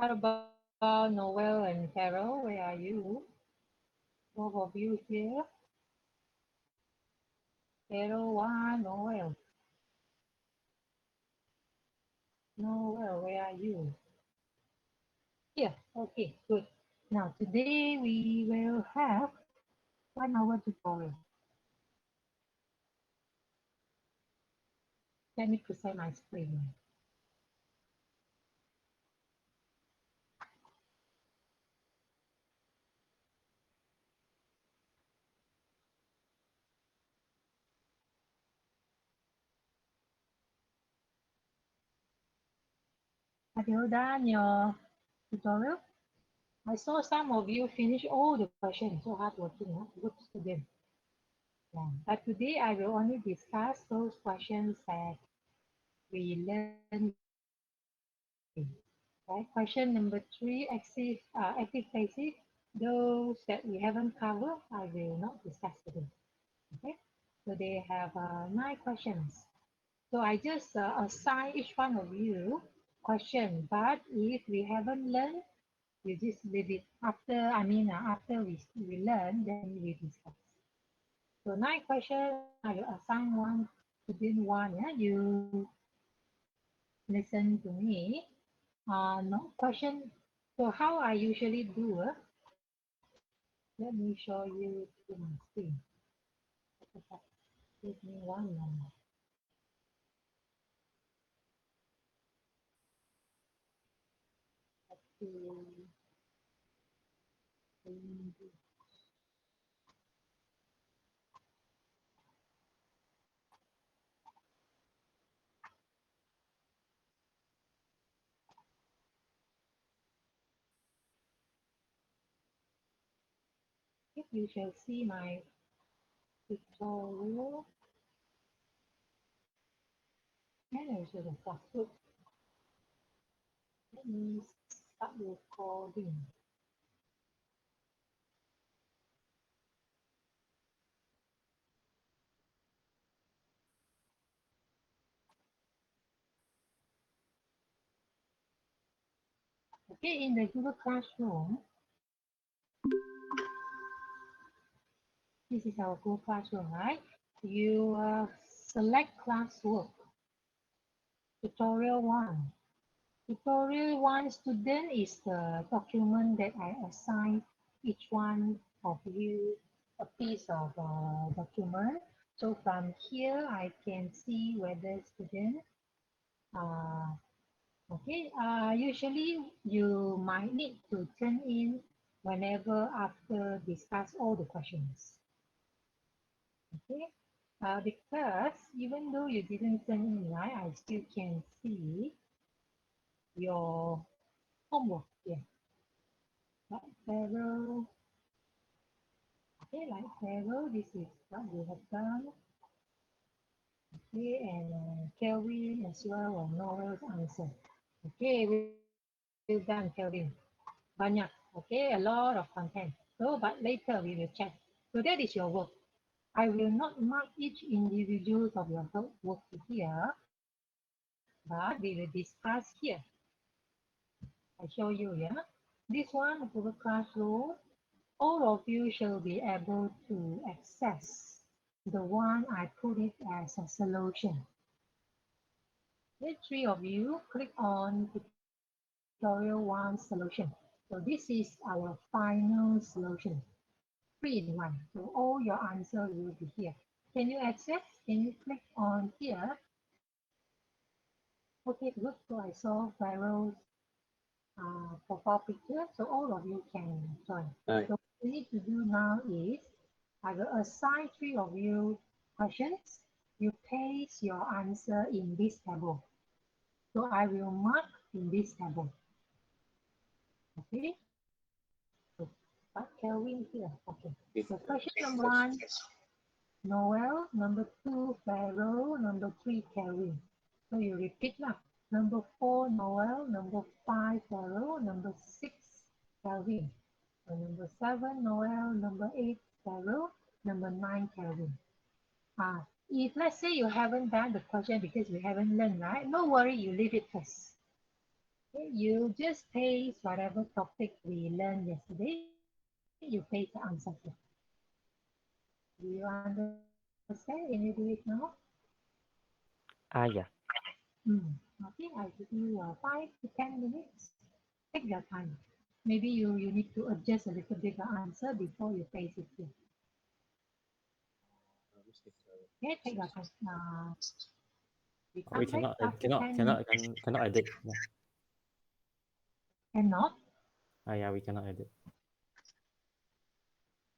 How about Noel and Carol? Where are you? Both of you here? Carol, one, Noel. Noel, where are you? Here. Okay, good. Now today we will have 1 hour tutorial. Let me present my screen. Have you done your tutorial? I saw some of you finish all the questions, so hardworking, huh? Good student. Yeah. But today I will only discuss those questions that we learned yesterday. Right? Question number 3, active passive. Those that we haven't covered, I will not discuss today. Okay. So they have 9 questions. So I just assign each one of you question. But if we haven't learned, you just leave it after we learn, then we discuss. So 9 questions, I will assign one within one. Yeah, you listen to me. No question. So how I usually do it? Let me show you to my screen. Okay, give me 1 moment. To if you shall see my tutorial, and also the password. Let me start recording. Okay, in the Google Classroom, this is our Google Classroom, right? You select classwork, tutorial 1. Tutorial 1 student is the document that I assign each one of you a piece of document. So from here, I can see whether student, okay, usually you might need to turn in whenever after discuss all the questions. Okay, because even though you didn't turn in, right, I still can see your homework here. Like Pharaoh, okay, like Pharaoh, this is what you have done. Okay, and Kelvin as well, or Noel's answer. Okay, well done, Kelvin. Banyak, okay, a lot of content. So, but later we will check. So that is your work. I will not mark each individual of your work here, but we will discuss here. I show you, yeah. This one, Google Classroom, all of you shall be able to access the one I put it as a solution. The 3 of you click on tutorial 1 solution. So this is our final solution. 3 in 1. So all your answer will be here. Can you access? Can you click on here? Okay, good. So I saw Pharaoh's profile picture. So all of you can join. Hi. So what you need to do now is I will assign 3 of you questions. You paste your answer in this table. So I will mark in this table. Okay. So, but Kelvin here. Okay. So question number 1, Noel. Number 2, Pharaoh. Number 3, Kelvin. So you repeat now. Number 4, Noel. Number 5, Pharaoh. Number 6, Kelvin. So number 7, Noel. Number 8, Pharaoh. Number 9, Kelvin. If let's say you haven't done the question because you haven't learned, right? No worry, you leave it first. Okay, you just paste whatever topic we learned yesterday. You paste the answer here. Do you understand? Can you do it now? Ah, yeah. Okay, I give you 5 to 10 minutes. Take your time. Maybe you need to adjust a little bit the answer before you paste it here. Okay, take your time. We We come back cannot, after cannot, 10 cannot, minutes. cannot edit. Yeah. Cannot. Ah, yeah, we cannot edit.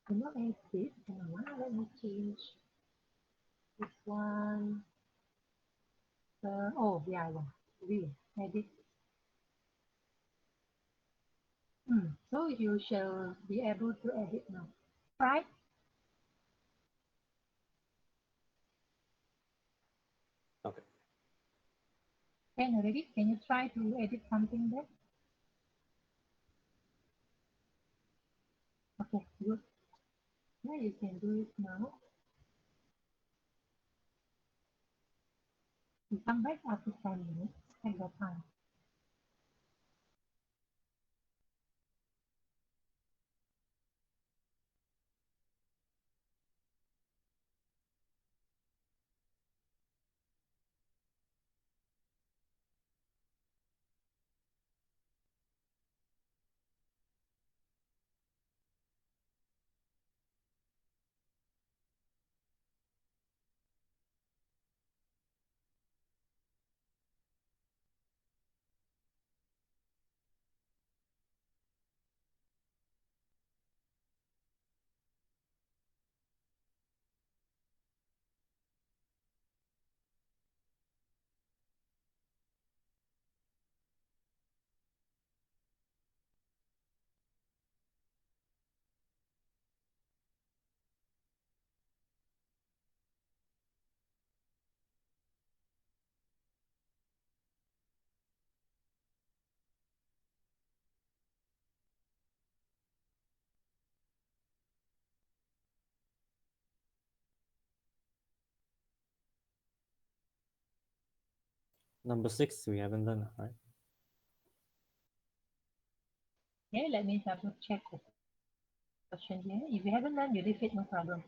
Cannot edit. Let me change this one. Oh, yeah, yeah. We edit. So you shall be able to edit now. Right? Okay. Can already? Can you try to edit something there? Okay, good. Yeah, you can do it now. You come back after 10 minutes. Take your time. Number 6, we haven't done, right? Okay, let me double check the question here. If you haven't done, you leave it, no problem.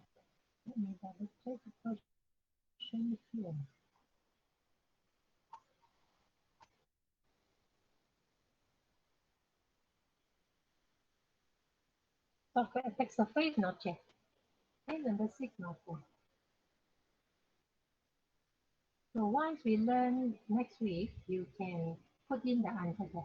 Let me double check the question here. Software attack surface not checked. Okay, number 6 not checked. So once we learn next week, you can put in the answer there.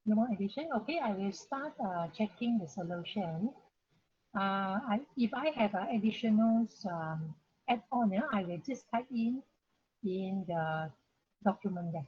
No more addition. Okay, I will start checking the solution. If I have additional add-on, I will just type in the document there.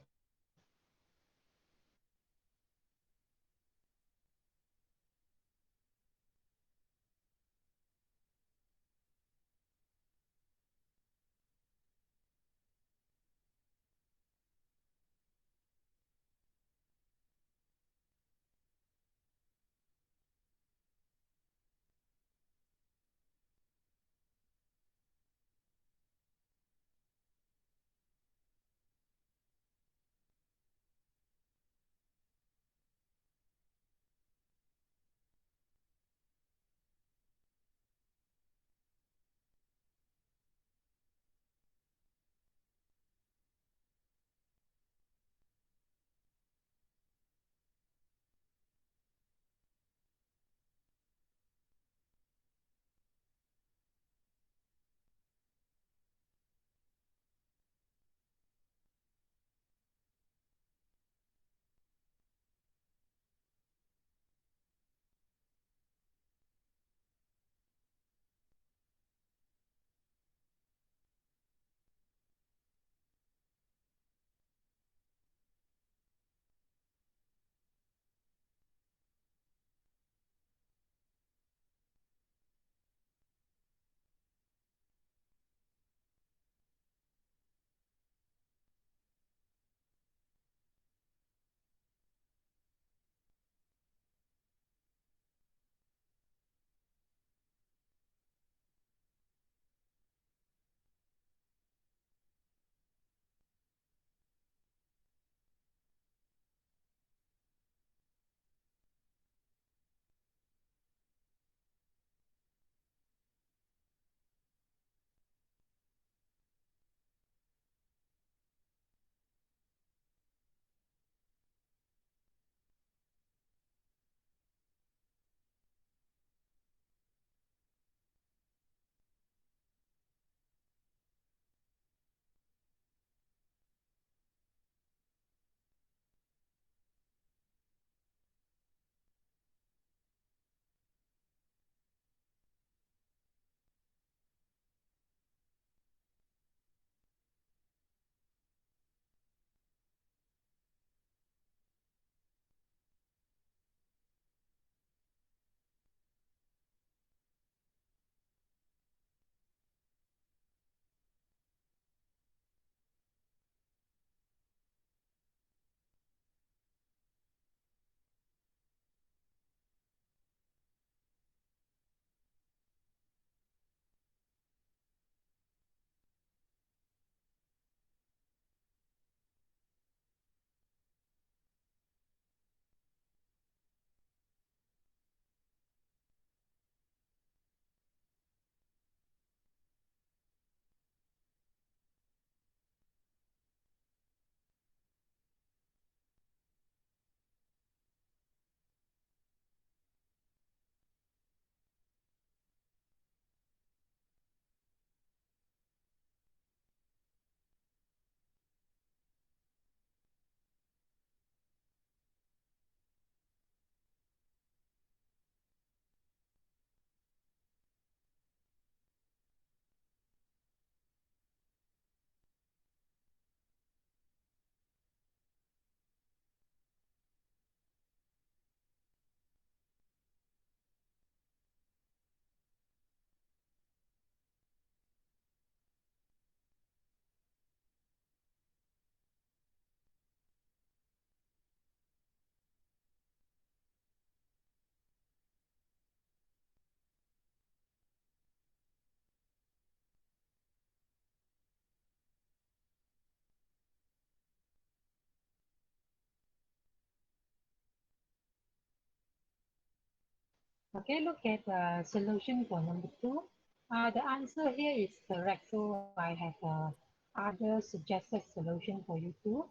Okay, look at the solution for number two. The answer here is correct. So I have other suggested solution for you too.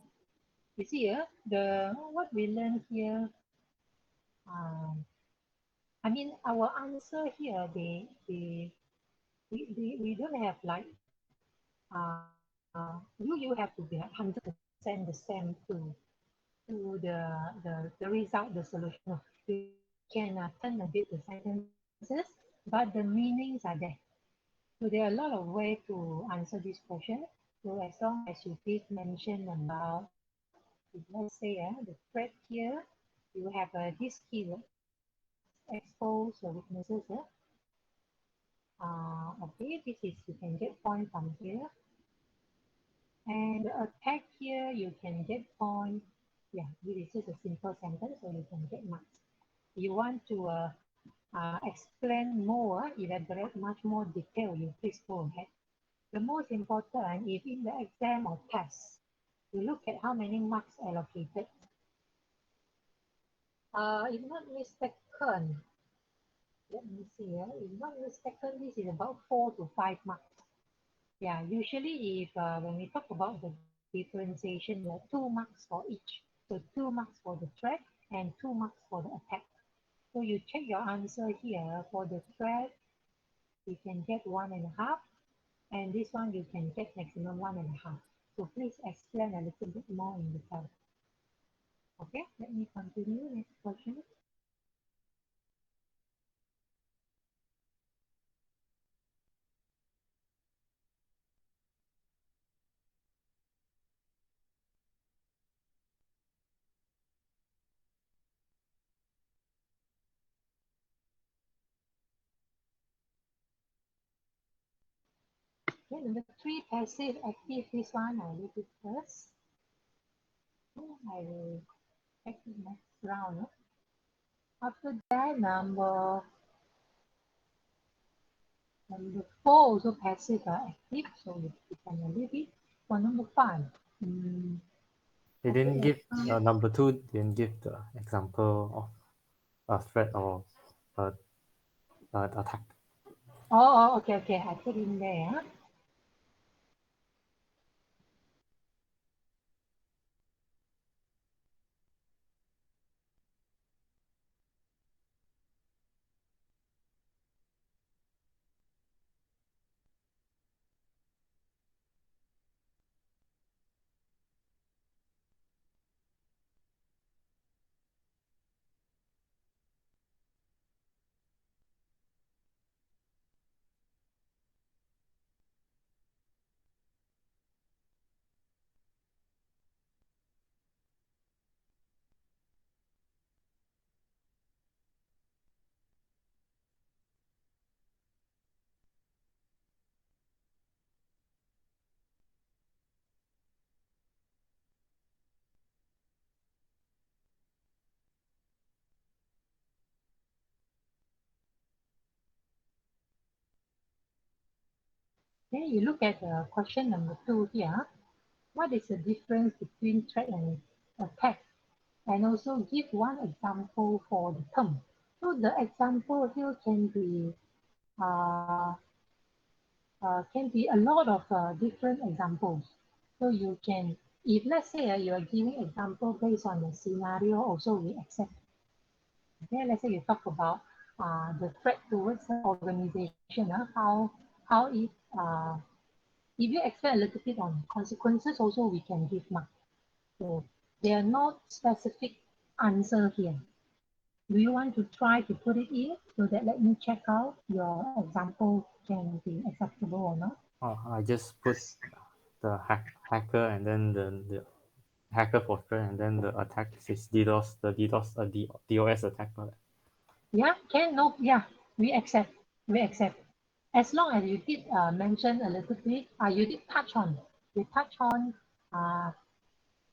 You see here, the what we learned here. I mean, our answer here, we don't have like you have to be 100% the same too. to the result, the solution. No, you can turn a bit the sentences, but the meanings are there. So there are a lot of ways to answer this question. So as long as you did mention about, let's say, the threat here, you have this keyword, expose the weaknesses. Okay, this is you can get point from here. And the attack here, you can get point. Yeah, this is just a simple sentence, so you can get marks. You want to explain more, elaborate much more detail, you please go ahead. The most important, if in the exam or test, you look at how many marks allocated. If not mistaken, let me see. If not mistaken, this is about 4 to 5 marks. Yeah, usually if when we talk about the differentiation, there are 2 marks for each. So 2 marks for the threat and 2 marks for the attack. So you check your answer here. For the threat, you can get 1.5, and this one you can get maximum 1.5. So please explain a little bit more in detail. Okay, let me continue. Next question. Okay, number 3, passive, active. This one I leave it first. I will check the next round. After that, number 4 also passive active, so you can leave it. For number 5, They didn't okay, give number 2 didn't give the example of a threat or uh, attack. okay, okay, I put in there. Then you look at question number 2 here. What is the difference between threat and attack? And also give one example for the term. So the example here uh, can be a lot of different examples. So you can, if let's say you are giving example based on the scenario, also we accept. Okay, let's say you talk about the threat towards the organization, how it if you explain a little bit on consequences, also we can give mark. So there are not specific answer here. Do you want to try to put it in so that let me check out your example can be acceptable or not? I just put the hacker and then the hacker for threat and then the attack is DDoS, the DOS attack. Yeah, can no, yeah, we accept, we accept. As long as you did mention a little bit, you did touch on uh,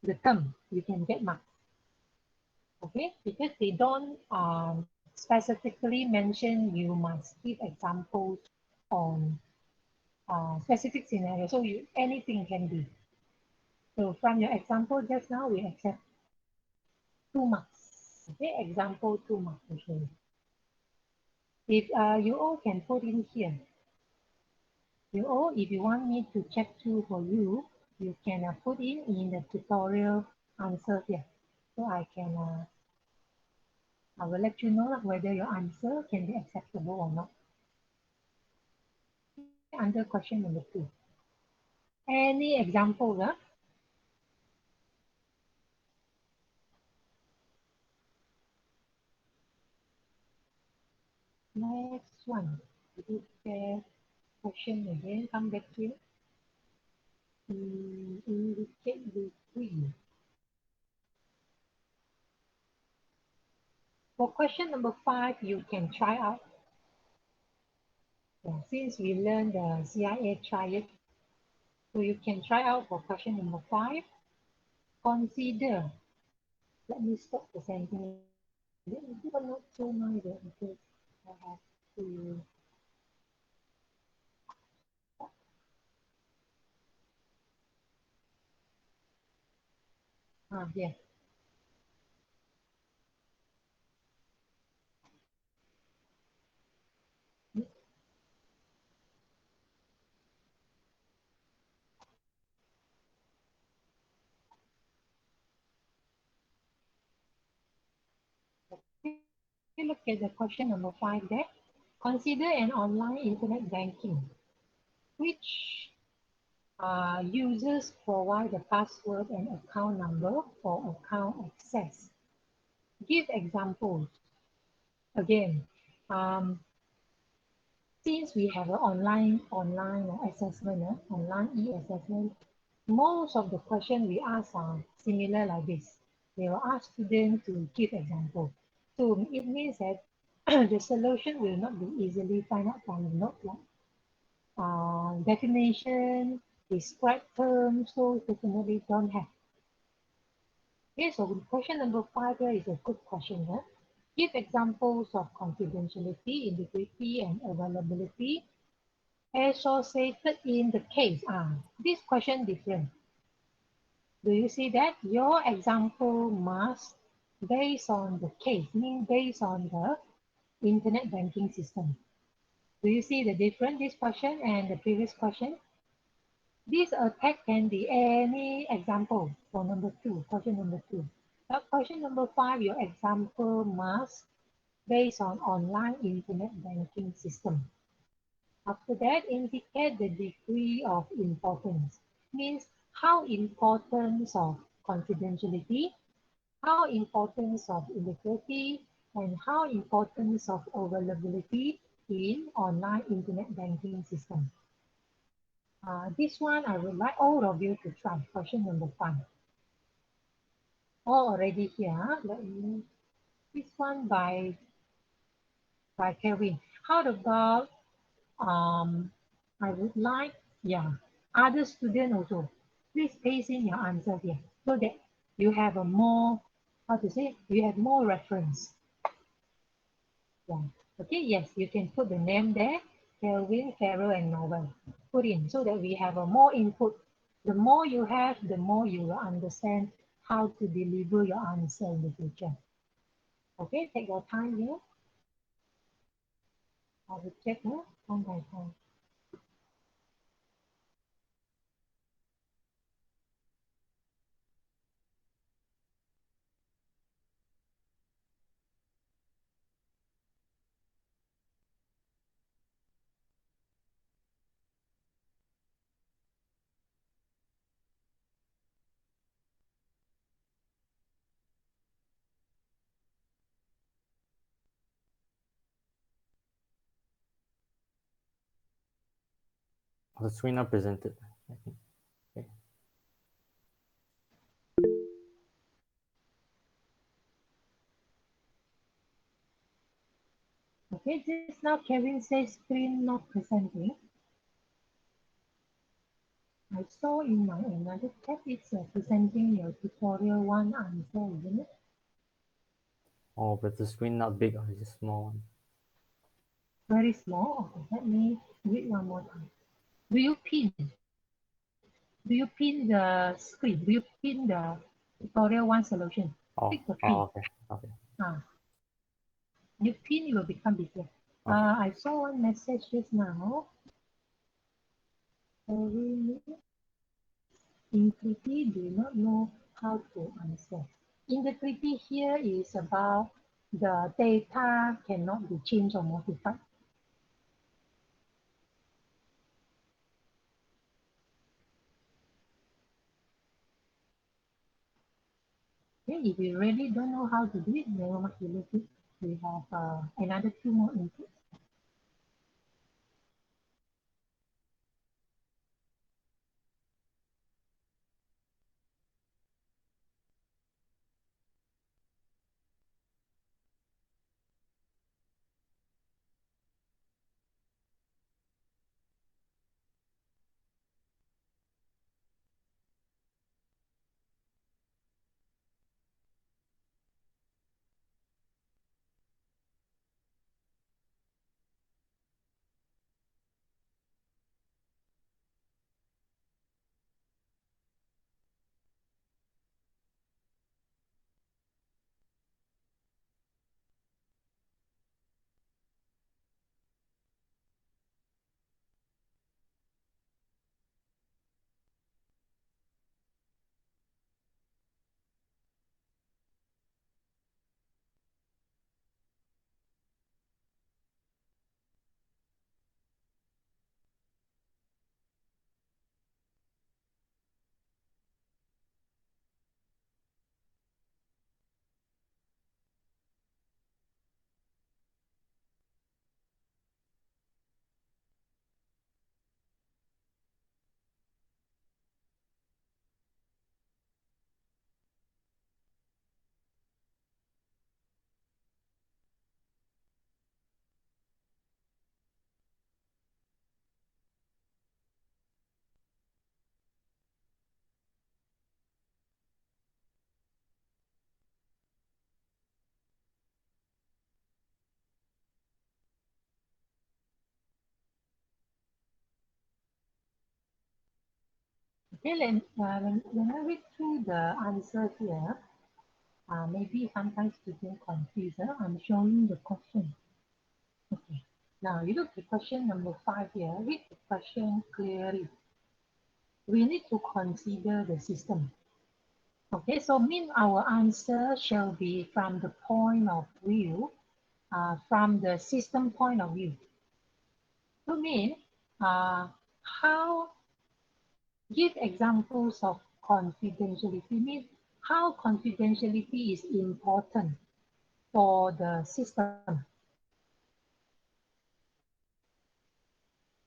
the term, you can get marks. Okay, because they don't specifically mention you must give examples on specific scenario. So you anything can be. So from your example just now, we accept 2 marks. Okay, example 2 marks. Okay. If you all can put in here, you all, if you want me to check through for you, you can put in the tutorial answer here. So I will let you know whether your answer can be acceptable or not. Okay, under question number 2. Any example? Next one. Look at question again. Come back here. Indicate degree. For question number 5, you can try out. Yeah, since we learned the CIA triad, so you can try out for question number 5. Consider. Let me stop the sentence. It's not so noisy because I have to. Yeah. We look at the question number 5 there. Consider an online internet banking which users provide the password and account number for account access. Give examples. Again, since we have an online assessment, online e-assessment, most of the questions we ask are similar like this. They will ask students to give examples. So it means that the solution will not be easily find out from the note like definition, describe terms, so definitely don't have. Okay, so question number 5 here is a good question. Huh? Give examples of confidentiality, integrity, and availability associated in the case. This question different. Do you see that? Your example must based on the case, mean based on the internet banking system. Do you see the difference, this question and the previous question? This attack can be any example for number 2, question number 2. Now, question number 5, your example must based on online internet banking system. After that, indicate the degree of importance. Means how importance of confidentiality, how importance of integrity, and how importance of availability in online internet banking system. This one I would like all of you to try. Question number 5. All already here. Let me. This one by Kevin. How about I would like, yeah, other student also. Please paste in your answer here so that you have a more, how to say, you have more reference. Yeah. Okay, yes, you can put the name there, Kelvin, Carol, and Novel. Put in so that we have a more input. The more you have, the more you will understand how to deliver your answer in the future. Okay, take your time here. I will check time by time. The screen not presented, I think. Okay. Okay, just now Kevin says screen not presenting. I saw in my another tab it's presenting your tutorial 1 answer, isn't it? Oh, but the screen not big, or it's just small one. Very small. Okay, let me read one more time. Do you pin? Do you pin the screen? Do you pin the tutorial 1 solution? Oh, Click the oh, pin. okay, okay. You pin, it will become bigger. Okay. I saw one message just now. Integrity do not know how to answer. Integrity here is about the data cannot be changed or modified. Okay, if you really don't know how to do it, never mind, you leave it. We have another 2 more inputs. Okay, when I read through the answer here, maybe sometimes students confused. I'm showing the question. Okay. Now you look at question number 5 here. Read the question clearly. We need to consider the system. Okay, so mean our answer shall be from the point of view, from the system point of view. To mean, how give examples of confidentiality. Mean how confidentiality is important for the system.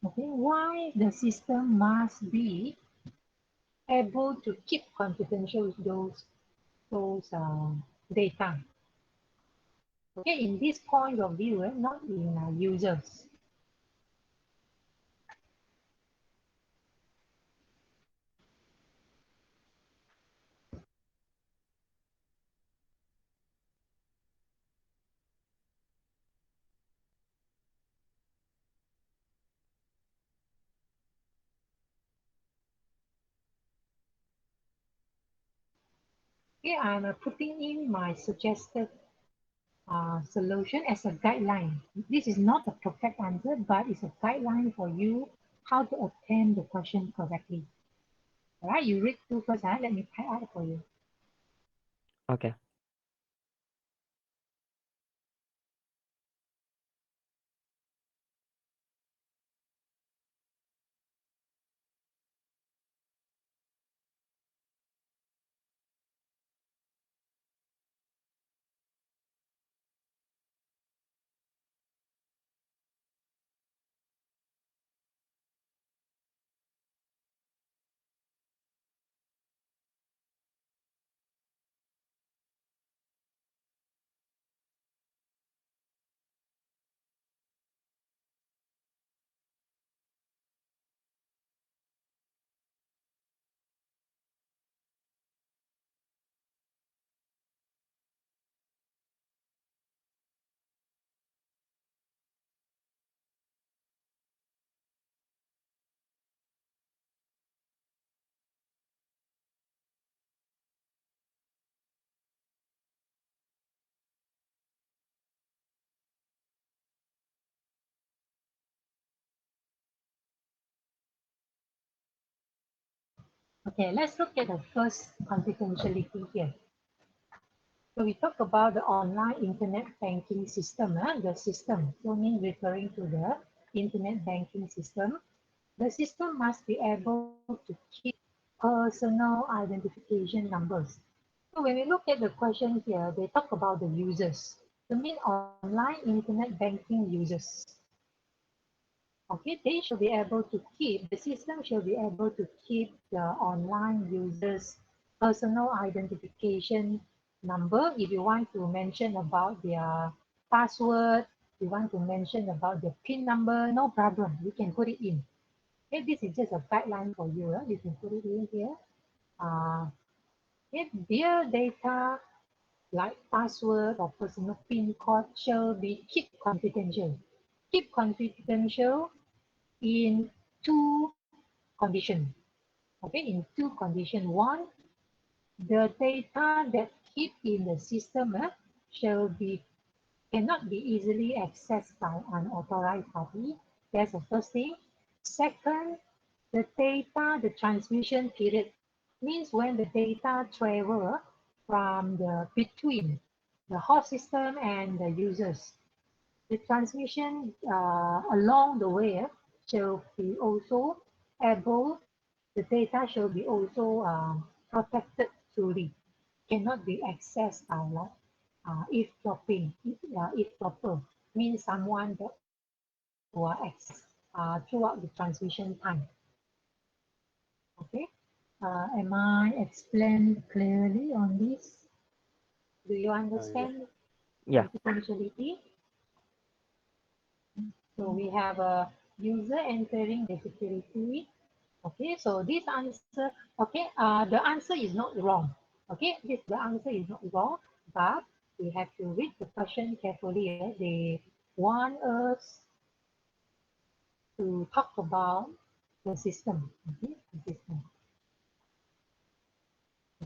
Okay, why the system must be able to keep confidential those data. Okay, in this point of view, not in users. Okay, I'm putting in my suggested solution as a guideline. This is not a perfect answer, but it's a guideline for you how to attempt the question correctly. All right, you read through first. Let me type out for you. Okay. Okay, let's look at the first confidentiality here. So we talk about the online internet banking system, the system. So mean referring to the internet banking system. The system must be able to keep personal identification numbers. So when we look at the question here, they talk about the users. So mean online internet banking users. Okay, they should be able to keep, the system should be able to keep the online users' personal identification number. If you want to mention about their password, you want to mention about the PIN number, no problem, you can put it in. Okay, this is just a guideline for you. You can put it in here. If their data like password or personal PIN code shall be kept confidential. Keep confidential in two conditions. Okay, in two conditions. One, the data that keep in the system shall be cannot be easily accessed by unauthorized party. That's the first thing. Second, the data, the transmission period means when the data travel from the between the host system and the users. The transmission along the way shall be also able, the data shall be also protected truly, cannot be accessed by like eavesdropping. Eavesdropper means someone that will access throughout the transmission time. Okay, am I explained clearly on this? Do you Yeah. understand Yeah. confidentiality? So we have a user entering the security. Okay, so this answer, okay, the answer is not wrong. Okay, the answer is not wrong, but we have to read the question carefully. They want us to talk about the system. Okay, the system.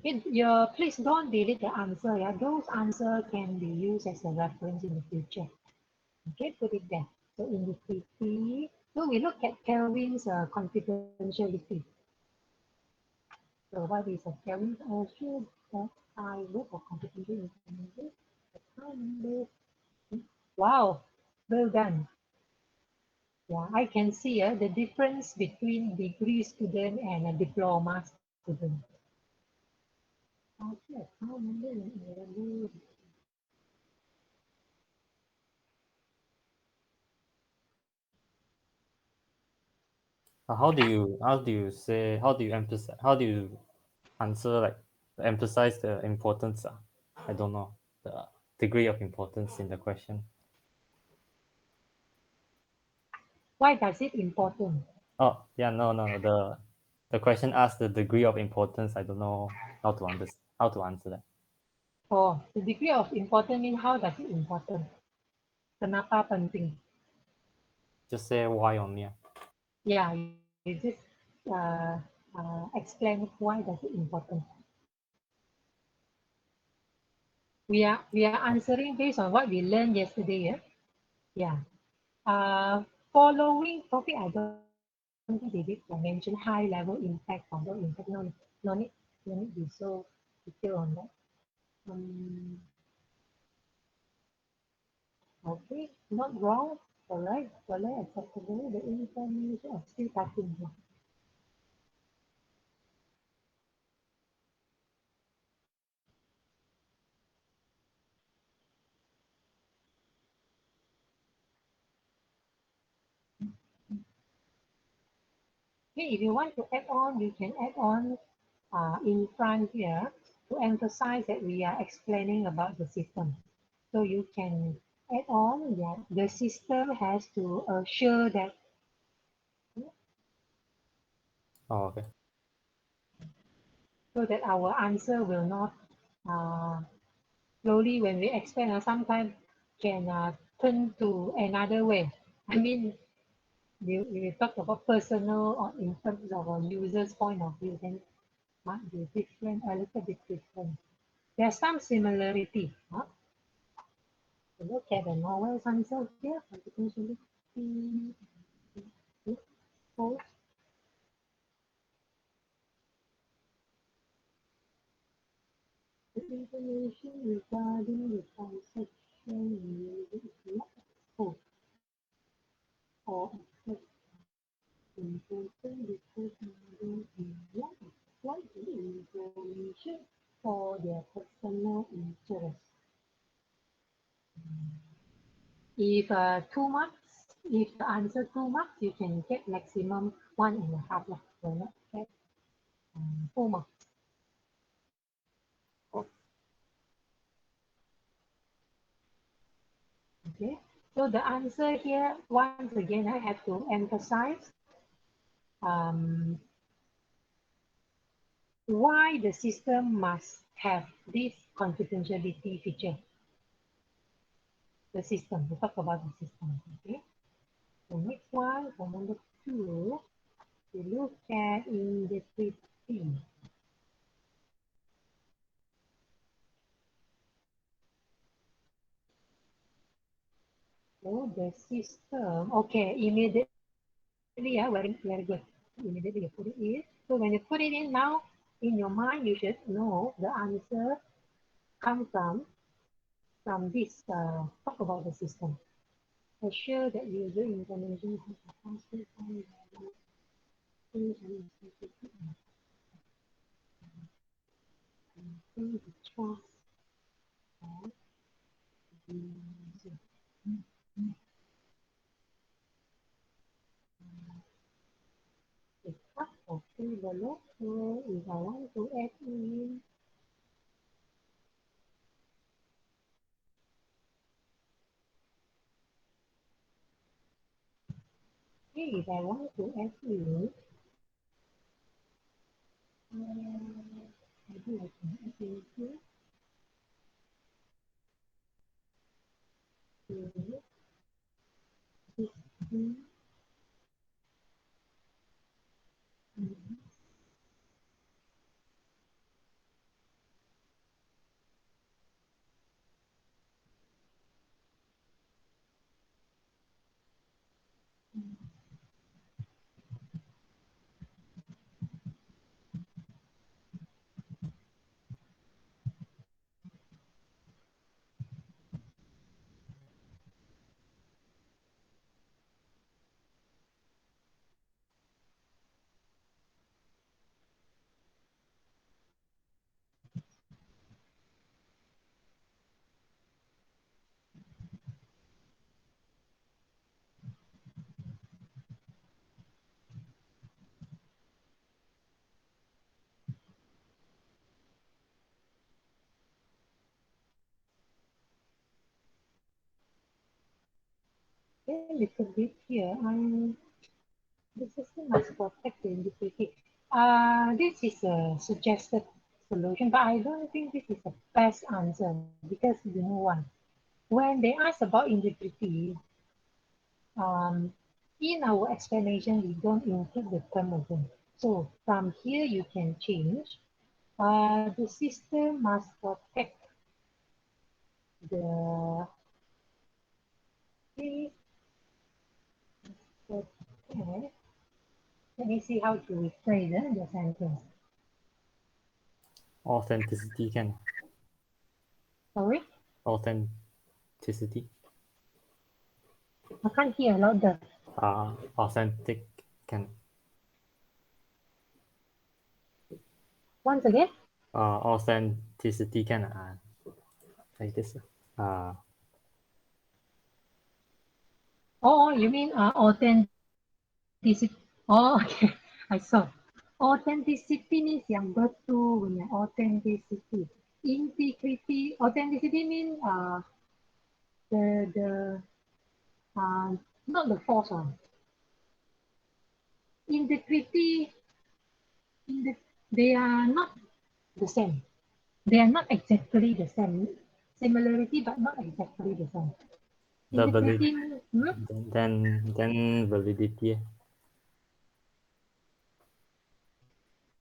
Please don't delete the answer. Yeah, those answer can be used as a reference in the future. Okay, put it there. So in the PP, so we look at Kelvin's confidentiality. So what is a Kelvin's assured that I work for confidential information? Wow, well done. Yeah, I can see the difference between degree student and a diploma student. Okay, how do you emphasize, how do you answer, like emphasize the importance? I don't know the degree of importance in the question. why does it important? Oh yeah, no. The question asks the degree of importance. I don't know how to answer that. Oh, the degree of important mean how does it important? Kenapa penting? Just say why only. Yeah, you just uh, explain why does it important. We are answering based on what we learned yesterday. Yeah. Yeah. Following topic, I don't think they did mention high level impact on the impact. No need be so detailed on that. Um, okay, not wrong, correct, acceptable. The information of still typing here. Okay, if you want to add on, you can add on in front here to emphasize that we are explaining about the system. So you can add on that the system has to assure that Oh okay. so that our answer will not uh, slowly when we explain sometimes can turn to another way. I mean, we talk about personal or in terms of a user's point of view, then might be different, a little bit different. There's some similarity. Huh? So look at the novel answer here, potentially post the information regarding the transaction is not exposed or accessed important because they do not exploit the information for their personal interest. If 2 marks, if the answer 2 marks, you can get maximum 1.5 lah. Will not get 4 marks. Okay. So the answer here, once again, I have to emphasize um, why the system must have this confidentiality feature. The system, we talk about the system. Okay. The next one, for number 2, we look at independent. So the system, okay, immediately, very good. Immediately you put it in. So when you put it in now, in your mind, you should know the answer come from this talk about the system. Assure that user information has a constant time and the trust of the user. The trust of the so if I want to add in if I want to add in maybe I can add in here to this A little bit here. The system must protect the integrity. This is a suggested solution, but I don't think this is the best answer because you know why. When they ask about integrity, um, in our explanation, we don't include the term again. So from here, you can change. The system must protect the okay. Let me see how to rephrase the sentence. Authenticity can. Sorry, Authenticity. I can't hear louder. Authentic can. Once again. Authenticity can. Like this. Oh, you mean authenticity? Oh, okay. I saw. Authenticity means yang betul punya authenticity. Integrity, authenticity means the not the false one. Integrity, in they are not the same. They are not exactly the same. Similarity, but not exactly the same. the valid. Integrity, Then validity.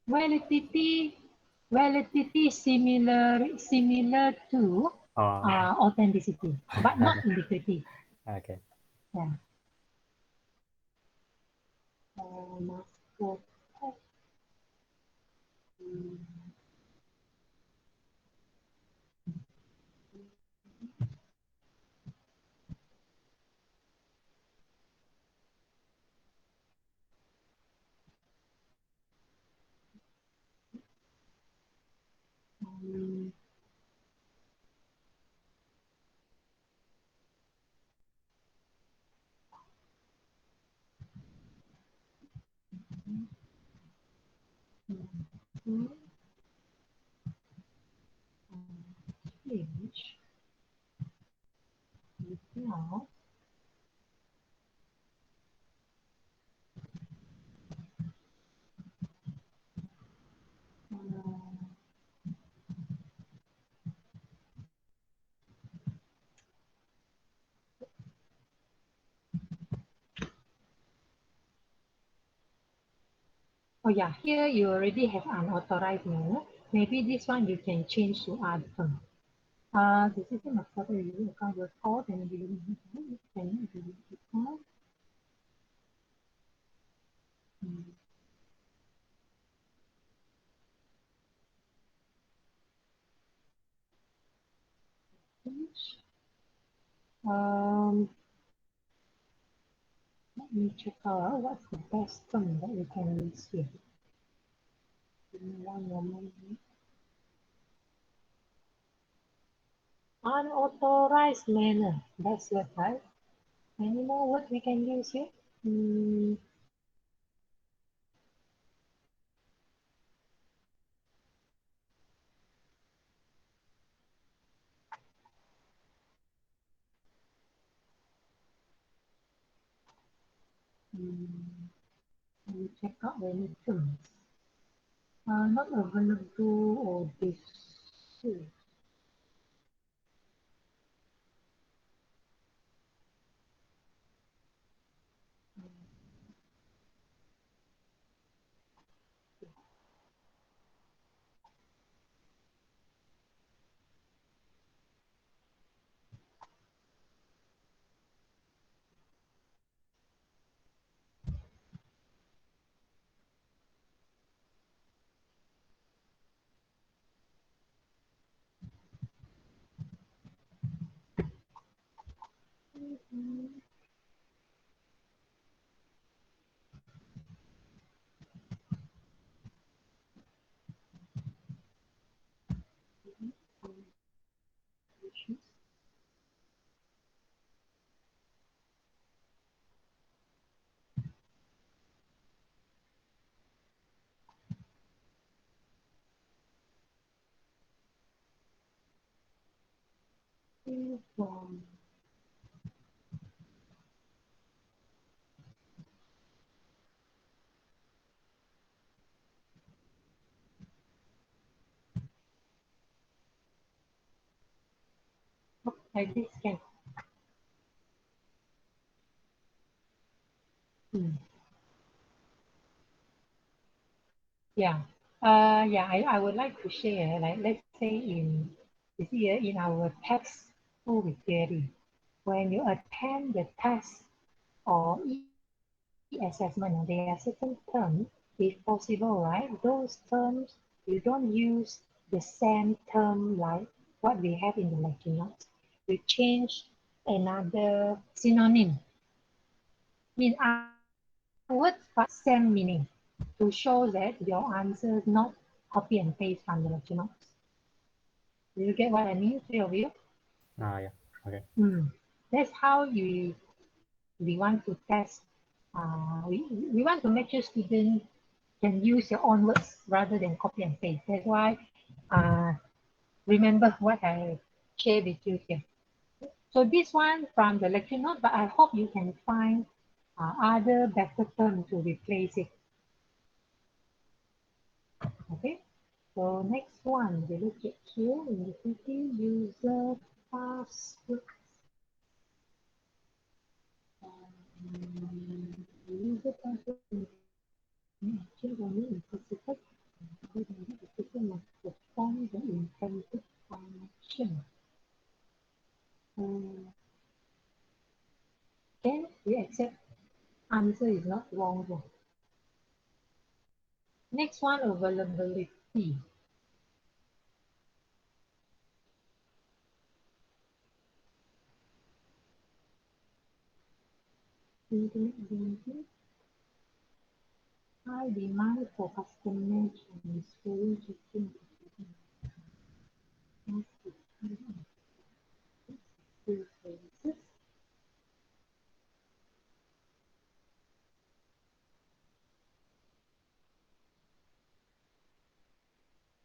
validity, validity similar to authenticity, but not integrity. Okay. Yeah. Must protect. Um, to change without oh yeah, here you already have unauthorized manner. Maybe this one you can change to other term. The system of proper review account was called and can be called. Um, let me check out what's the best term that we can use here. Give me one moment. Unauthorized manner. That's the right. Any more words we can use here? Mm, let me check out any terms. Not available or this. Like this can. Hmm. Yeah. I would like to share, like, let's say you see in our text with theory, when you attend the test or e-assessment, there are certain terms, if possible, right? Those terms, you don't use the same term like what we have in the lecture notes. You change another synonym. Mean other words but same meaning to show that your answer is not copy and paste from the lecture notes. Do you get what I mean, three of you? Yeah. Okay. That's how we want to test. We want to make sure students can use your own words rather than copy and paste. That's why remember what I shared with you here. So this one from the lecture note, but I hope you can find other better term to replace it. Okay. So next one, we look at here in the city user password. User password actually only in specific, other than that, the system must perform the intended function. Then we accept answer is not wrong. Next one, availability. Internet banking, high demand for customer transferring checking services.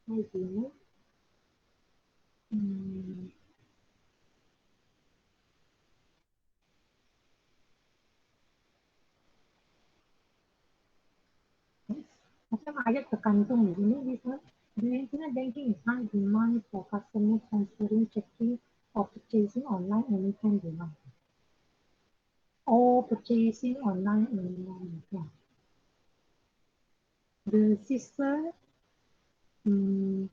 High demand. Hmm. Macam ayat tergantung di sini, this one. The internet banking is high demand for customer transferring, checking, or purchasing online anytime they want. Or purchasing online anytime. Yeah. The system, um,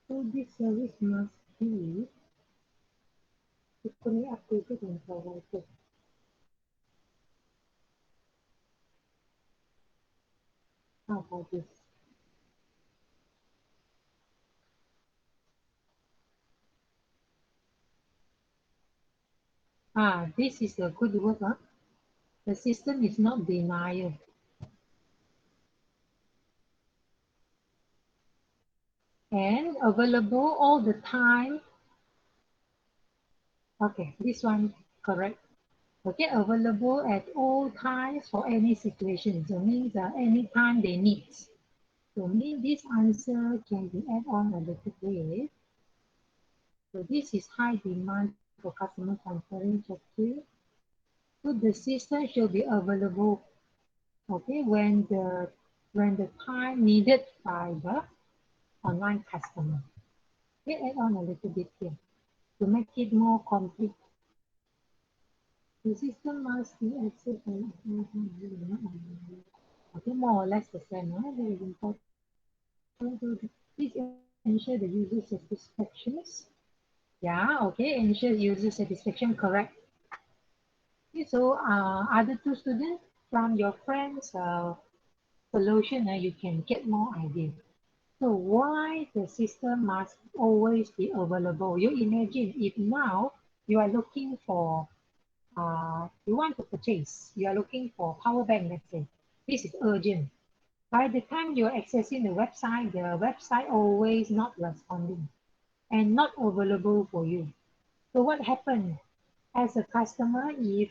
so this service must be equally updated and provided. How about this? This is a good word. Huh? The system is not denial. And available all the time. Okay, this one correct. Okay, available at all times for any situation. So means anytime they need. So mean this answer can be add on a little bit. So this is high demand for customer transferring checking. So the system should be available. Okay, when the time needed by the online customer. We add on a little bit here to make it more complete. The system must be accessed by okay, more or less the same. Very important. Please ensure the user satisfactions. Yeah, okay, ensure user satisfaction, correct. Okay, so other two students from your friends solution, you can get more ideas. So why the system must always be available? You imagine if now you are looking for, you want to purchase, you are looking for power bank, let's say. This is urgent. By the time you're accessing the website always not responding and not available for you. So what happened as a customer, if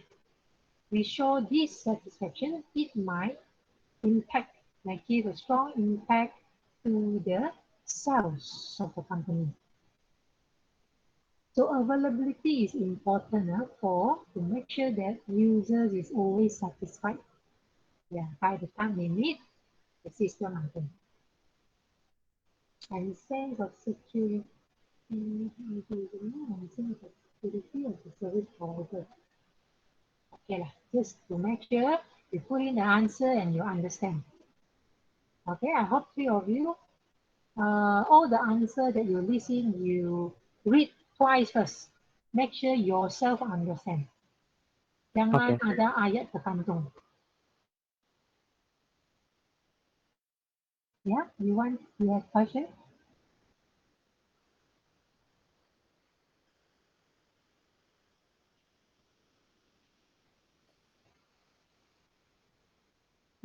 we show dissatisfaction, it might impact, like give a strong impact to the sales of the company. So availability is important for to make sure that users is always satisfied. Yeah, by the time they need the system item. And sense of security, and sense of security of the service provider. Okay, just to make sure you put in the answer and you understand. Okay, I hope three of you, all the answer that you listen, you read twice first. Make sure yourself understand. Jangan Okay. ada ayat tergantung. Yeah, you have question?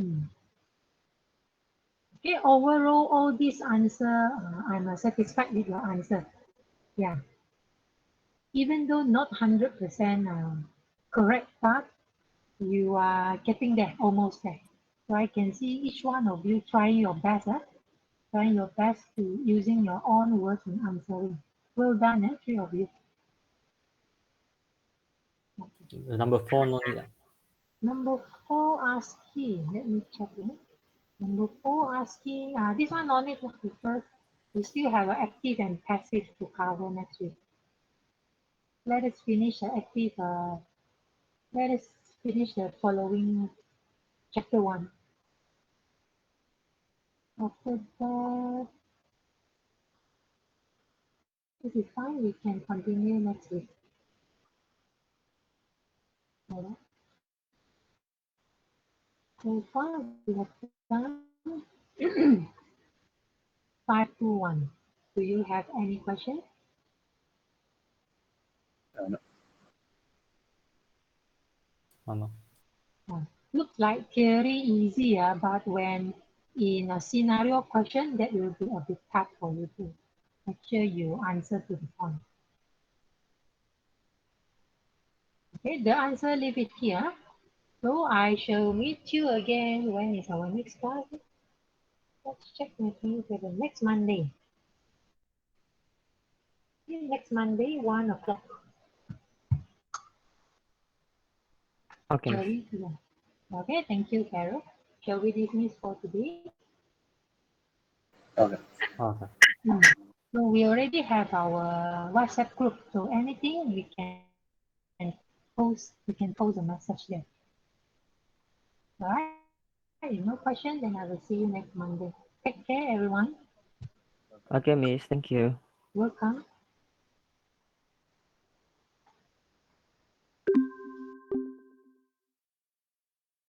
Hmm. Okay, overall, all these answer, I'm satisfied with your answer. Yeah, even though not 100% correct, but you are getting there, almost there. So I can see each one of you trying your best, trying your best to using your own words in answering. Well done, three of you. The number 4 no need. Number four asking, let me check it. Number four asking, this one no need because we still have an active and passive to cover next week. Let us finish the active, let us finish the following chapter one. After that, this is fine, we can continue next week. Alright. So far we have done 521. Do you have any question? No. Oh, no. Looks like theory easy, but when in a scenario question, that will be a bit tough for you to make sure you answer to the point. Okay, the answer leave it here. So I shall meet you again. When is our next class? Let's check my timetable. Next Monday. Okay, next Monday, 1 o'clock. Okay, Shall Miss. we? Yeah. Okay, thank you, Carol. Shall we dismiss for today? Okay. Okay. So we already have our WhatsApp group. So anything we can post a message there. All right. If no question, then I will see you next Monday. Take care, everyone. Okay, Miss. Thank you. Welcome.